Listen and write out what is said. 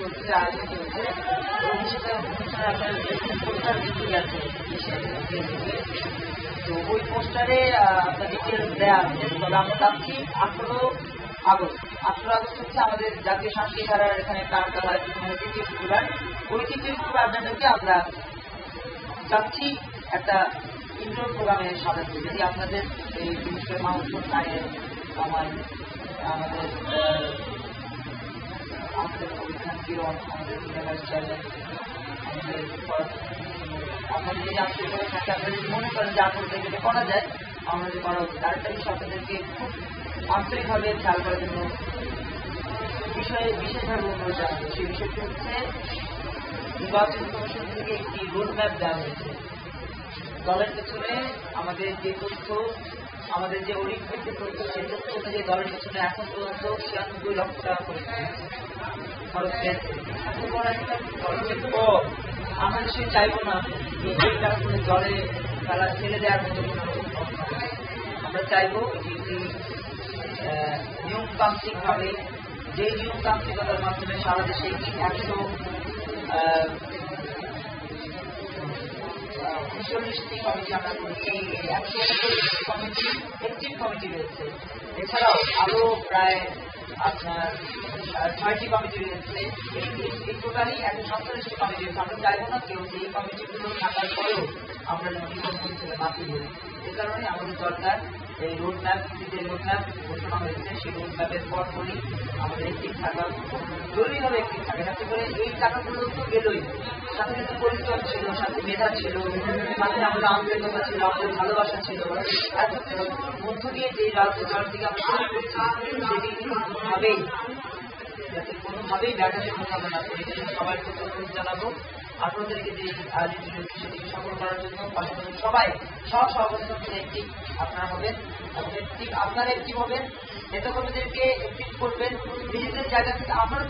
চলছে, আয়োজন চলছে। অনুষ্ঠানে আপনার পোস্টার কিন্তু গেছে, তো ওই পোস্টারে আপনার ডিটেলস দেওয়া আছে। তবে আমরা চাচ্ছি 18 আগস্ট হচ্ছে আমাদের জাতীয় সাংস্কৃতিক ধারার এখানে টানটা হয় তৃতীয় শুক্রবার। ওই তৃতীয় শুক্রবার আপনাদেরকে আমরা চাচ্ছি একটা ইন্ডোর প্রোগ্রামে সাজাতে। যদি আপনাদের এই জিনিসটার মাহসুল আয় আমার আমাদের অভিধান কিরণ, আমাদের আপনাদের যদি আজকে করে থাকে, আপনারা যদি মনে করেন যে আপনাদের যেটা করা যায় আমাদের করা উচিত। আরেকটা বিষয় আপনাদেরকে খুব আন্তরিকভাবে খেয়াল করার জন্য বিষয়ে বিশেষভাবে অনুরোধ জানাবো। সেই বিষয়টি হচ্ছে নির্বাচন কমিশন থেকে একটি রোডম্যাপ দেওয়া হয়েছে। দলের পেছনে আমাদের যে তথ্য, আমাদের যে অভিজ্ঞতা তথ্য, সেই তথ্য অনুযায়ী দলের পেছনে এখন পর্যন্ত 96 লক্ষ টাকা করে খরচ পেয়েছে। খরচের পর আমরা সে চাইবো না এই টাকাগুলো জলে তারা ছেড়ে দেওয়ার মতো কোনো আমরা চাইবো একটি নিয়মতান্ত্রিকভাবে, যে নিয়মতান্ত্রিকতার মাধ্যমে সারা দেশে 139টি কমিটি আমরা করেছি। 139 কমিটি একটিভ কমিটি রয়েছে। এছাড়াও আরো প্রায় আপনার 6টি কমিটি রয়েছে। এই টোটালি 147টি কমিটি রয়েছে। আমরা চাইবো না কেউ এই কমিটিগুলো থাকার পরেও আমরা নির্বাচন থেকে বাতিল হই। এ কারণে আমাদের সরকার এই রোডম্যাপ, যে রোডম্যাপ ঘোষণা হয়েছে সেই রোডম্যাপের পর পরই আমাদের একটি থাকা জরুরিভাবে একটি থাকে, যাতে করে এই টাকাগুলো তো গেলই, সাথে সাথে পরিচয় ছিল, সাথে মেধা ছিল, সাথে আমাদের আন্তরিকতা ছিল, আমাদের ভালোবাসা ছিল, মধ্য দিয়ে যে রাজনীতিকে আমরা তৈরি করছি সেটি কোনোভাবেই যাতে কোনোভাবেই ব্যাঘাতের মতো আমরা না করি। সবাই অনুরোধ জানাবো 18 তারিখে যে আয়োজন রয়েছে সেটিকে সফল করার জন্য পাশাপাশি সবাই সহসভাপতি একটি আপনারা হবেন এবং আপনারা একটি হবেন, নেতা কর্মীদেরকে একটি করবেন, নিজেদের জায়গা থেকে আপনারা